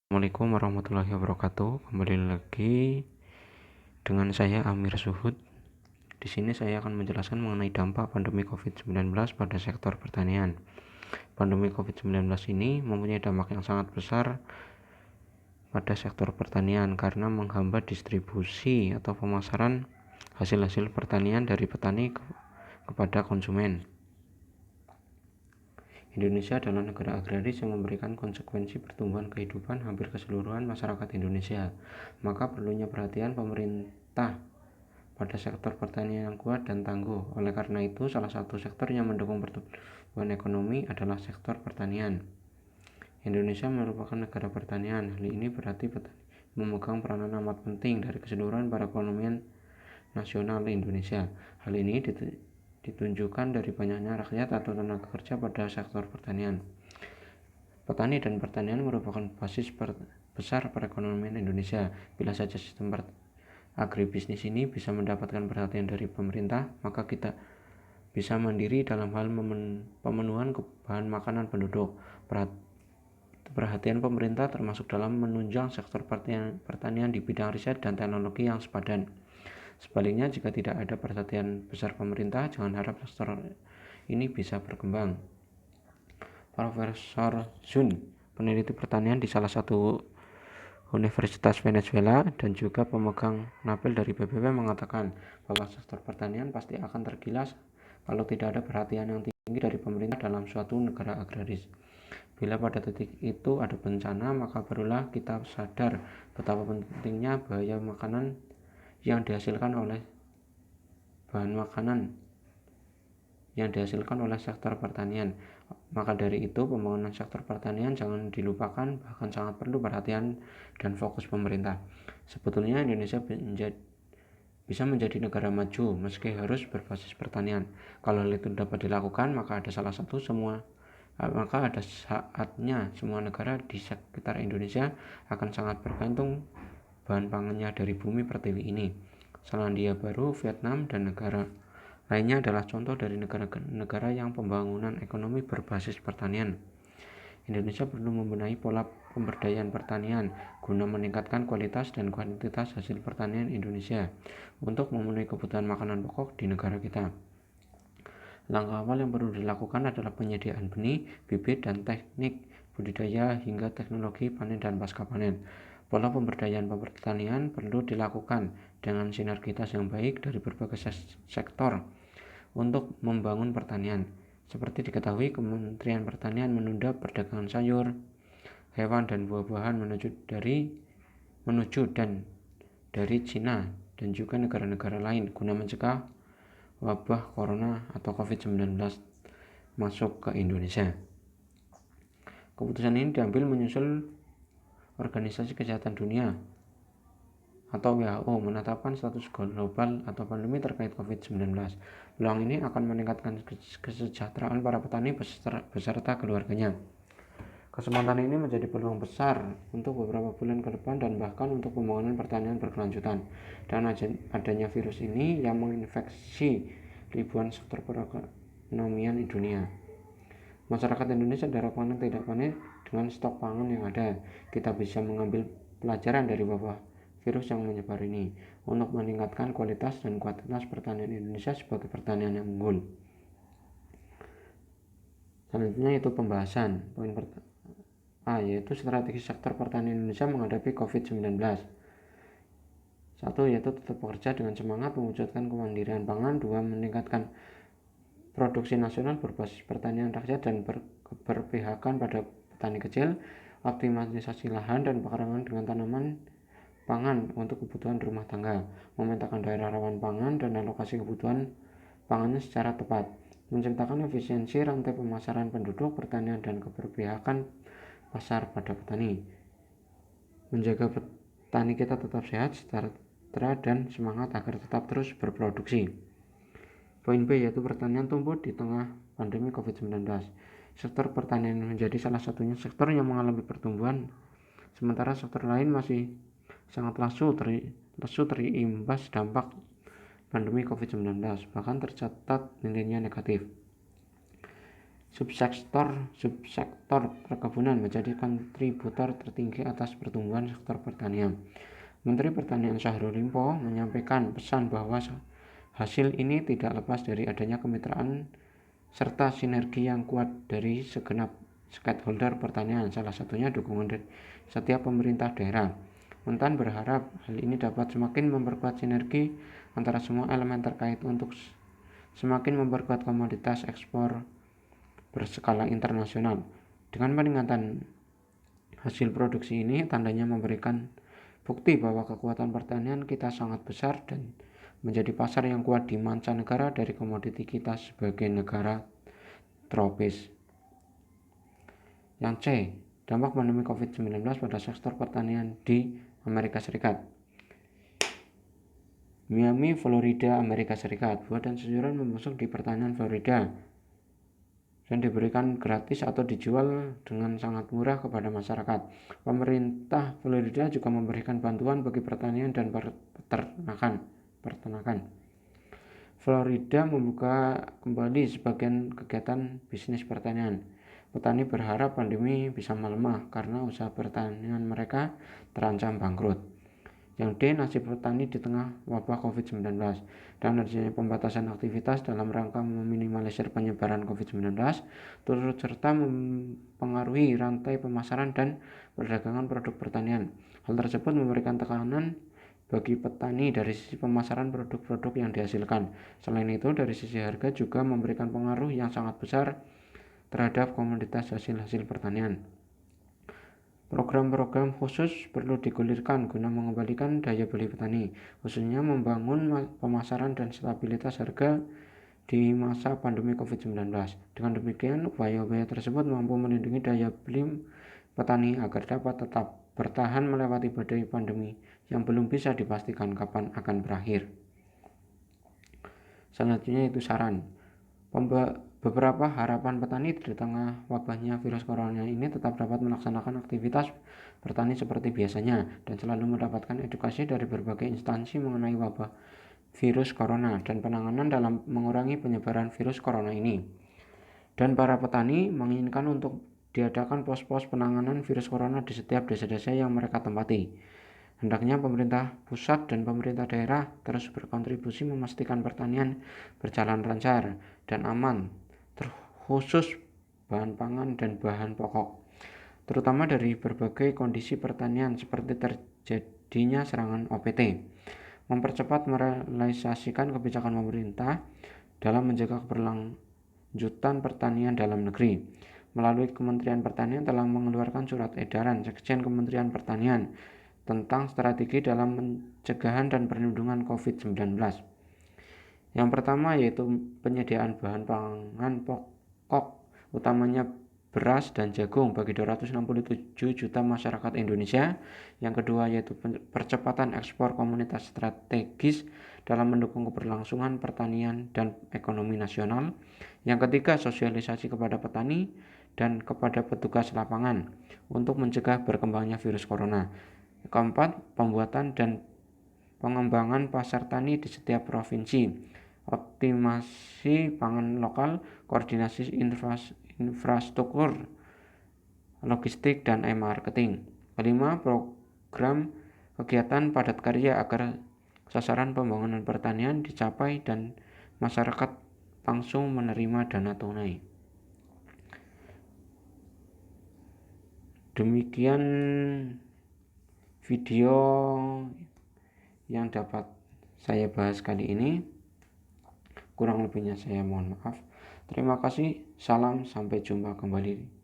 Assalamualaikum warahmatullahi wabarakatuh. Kembali lagi dengan saya Amir Suhud. Di sini saya akan menjelaskan mengenai dampak pandemi COVID-19 pada sektor pertanian. Pandemi COVID-19 ini mempunyai dampak yang sangat besar pada sektor pertanian karena menghambat distribusi atau pemasaran hasil-hasil pertanian dari petani kepada konsumen. Indonesia adalah negara agraris yang memberikan konsekuensi pertumbuhan kehidupan hampir keseluruhan masyarakat Indonesia. Maka perlunya perhatian pemerintah pada sektor pertanian yang kuat dan tangguh. Oleh karena itu, salah satu sektor yang mendukung pertumbuhan ekonomi adalah sektor pertanian. Indonesia merupakan negara pertanian. Hal ini berarti petani memegang peranan amat penting dari keseluruhan perekonomian nasional Indonesia. Hal ini ditunjukkan dari banyaknya rakyat atau tenaga kerja pada sektor pertanian. Petani dan pertanian merupakan basis besar perekonomian Indonesia. Bila saja sistem agribisnis ini bisa mendapatkan perhatian dari pemerintah, maka kita bisa mandiri dalam hal pemenuhan kebutuhan makanan penduduk. Perhatian pemerintah termasuk dalam menunjang sektor pertanian di bidang riset dan teknologi yang sepadan. Sebaliknya, jika tidak ada perhatian besar pemerintah, jangan harap sektor ini bisa berkembang. Profesor Zun, peneliti pertanian di salah satu Universitas Venezuela dan juga pemegang Nobel dari PBB, mengatakan bahwa sektor pertanian pasti akan tergilas kalau tidak ada perhatian yang tinggi dari pemerintah dalam suatu negara agraris. Bila pada titik itu ada bencana, maka barulah kita sadar betapa pentingnya bahaya makanan yang dihasilkan oleh sektor pertanian. Maka dari itu, pembangunan sektor pertanian jangan dilupakan, bahkan sangat perlu perhatian dan fokus pemerintah. Sebetulnya Indonesia bisa menjadi negara maju meski harus berbasis pertanian. Kalau hal itu dapat dilakukan, maka ada saatnya semua negara di sekitar Indonesia akan sangat bergantung bahan pangannya dari bumi pertiwi ini. Selandia Baru, Vietnam, dan negara lainnya adalah contoh dari negara-negara yang pembangunan ekonomi berbasis pertanian. Indonesia perlu membenahi pola pemberdayaan pertanian guna meningkatkan kualitas dan kuantitas hasil pertanian Indonesia untuk memenuhi kebutuhan makanan pokok di negara kita. Langkah awal yang perlu dilakukan adalah penyediaan benih, bibit, dan teknik budidaya hingga teknologi panen dan pasca panen. Pola pemberdayaan pertanian perlu dilakukan dengan sinergitas yang baik dari berbagai sektor untuk membangun pertanian. Seperti diketahui, Kementerian Pertanian menunda perdagangan sayur, hewan, dan buah-buahan menuju dari Cina dan juga negara-negara lain guna mencegah wabah corona atau COVID-19 masuk ke Indonesia. Keputusan ini diambil menyusul Organisasi Kesehatan Dunia atau WHO menetapkan status global atau pandemi terkait COVID-19. Peluang ini akan meningkatkan kesejahteraan para petani beserta keluarganya. Kesempatan ini menjadi peluang besar untuk beberapa bulan ke depan dan bahkan untuk pembangunan pertanian berkelanjutan. Dan adanya virus ini yang menginfeksi ribuan sektor perekonomian di dunia. Masyarakat Indonesia diharapkan tidak panik dengan stok pangan yang ada. Kita bisa mengambil pelajaran dari wabah virus yang menyebar ini untuk meningkatkan kualitas dan kuantitas pertanian Indonesia sebagai pertanian yang unggul. Selanjutnya itu pembahasan poin pertama, yaitu strategi sektor pertanian Indonesia menghadapi COVID-19. 1. Yaitu tetap bekerja dengan semangat mewujudkan kemandirian pangan. 2. Meningkatkan produksi nasional berbasis pertanian rakyat dan berpihakan pada petani kecil. Optimalisasi lahan dan pekarangan dengan tanaman pangan untuk kebutuhan rumah tangga. Memetakan daerah rawan pangan dan alokasi kebutuhan pangannya secara tepat. Menciptakan efisiensi rantai pemasaran penduduk pertanian dan keberpihakan pasar pada petani. Menjaga petani kita tetap sehat, sejahtera, dan semangat agar tetap terus berproduksi. Poin B, yaitu pertanian tumbuh di tengah pandemi COVID-19. Sektor pertanian menjadi salah satunya sektor yang mengalami pertumbuhan, sementara sektor lain masih sangat lesu terimbas dampak pandemi COVID-19, bahkan tercatat nilainya negatif. Subsektor perkebunan menjadi kontributor tertinggi atas pertumbuhan sektor pertanian. Menteri Pertanian Syahrul Limpo menyampaikan pesan bahwa hasil ini tidak lepas dari adanya kemitraan serta sinergi yang kuat dari segenap stakeholder pertanian, salah satunya dukungan dari setiap pemerintah daerah. Mentan berharap hal ini dapat semakin memperkuat sinergi antara semua elemen terkait untuk semakin memperkuat komoditas ekspor berskala internasional. Dengan peningkatan hasil produksi ini tandanya memberikan bukti bahwa kekuatan pertanian kita sangat besar dan menjadi pasar yang kuat di mancanegara dari komoditi kita sebagai negara tropis. Yang C, dampak pandemi COVID-19 pada sektor pertanian di Amerika Serikat. Miami, Florida, Amerika Serikat. Buah dan sayuran membusuk di pertanian Florida dan diberikan gratis atau dijual dengan sangat murah kepada masyarakat. Pemerintah Florida juga memberikan bantuan bagi pertanian dan peternakan. Florida membuka kembali sebagian kegiatan bisnis pertanian. Petani berharap pandemi bisa melemah karena usaha pertanian mereka terancam bangkrut. Yang D, nasib petani di tengah wabah COVID-19 dan adanya pembatasan aktivitas dalam rangka meminimalisir penyebaran COVID-19 turut serta mempengaruhi rantai pemasaran dan perdagangan produk pertanian. Hal tersebut memberikan tekanan bagi petani dari sisi pemasaran produk-produk yang dihasilkan. Selain itu, dari sisi harga juga memberikan pengaruh yang sangat besar terhadap komoditas hasil pertanian. Program-program khusus perlu digulirkan guna mengembalikan daya beli petani, khususnya membangun pemasaran dan stabilitas harga di masa pandemi COVID-19. Dengan demikian, upaya-upaya tersebut mampu melindungi daya beli petani agar dapat tetap bertahan melewati badai pandemi yang belum bisa dipastikan kapan akan berakhir. Selanjutnya itu saran. Beberapa harapan petani di tengah wabahnya virus corona ini tetap dapat melaksanakan aktivitas bertani seperti biasanya dan selalu mendapatkan edukasi dari berbagai instansi mengenai wabah virus corona dan penanganan dalam mengurangi penyebaran virus corona ini. Dan para petani menginginkan untuk diadakan pos-pos penanganan virus corona di setiap desa-desa yang mereka tempati. Hendaknya pemerintah pusat dan pemerintah daerah terus berkontribusi memastikan pertanian berjalan lancar dan aman, terkhusus bahan pangan dan bahan pokok, terutama dari berbagai kondisi pertanian seperti terjadinya serangan OPT. Mempercepat merealisasikan kebijakan pemerintah dalam menjaga keberlanjutan pertanian dalam negeri. Melalui Kementerian Pertanian telah mengeluarkan surat edaran Sekjen Kementerian Pertanian tentang strategi dalam pencegahan dan perlindungan COVID-19. Yang pertama yaitu penyediaan bahan pangan pokok, utamanya beras dan jagung bagi 267 juta masyarakat Indonesia. Yang kedua yaitu percepatan ekspor komoditas strategis dalam mendukung keberlangsungan pertanian dan ekonomi nasional. Yang ketiga, sosialisasi kepada petani dan kepada petugas lapangan untuk mencegah berkembangnya virus corona. Keempat, pembuatan dan pengembangan pasar tani di setiap provinsi, optimasi pangan lokal, koordinasi infrastruktur, logistik, dan e-marketing. Kelima, program kegiatan padat karya agar sasaran pembangunan pertanian dicapai dan masyarakat langsung menerima dana tunai. Demikian video yang dapat saya bahas kali ini. Kurang lebihnya saya mohon maaf. Terima kasih. Salam, sampai jumpa kembali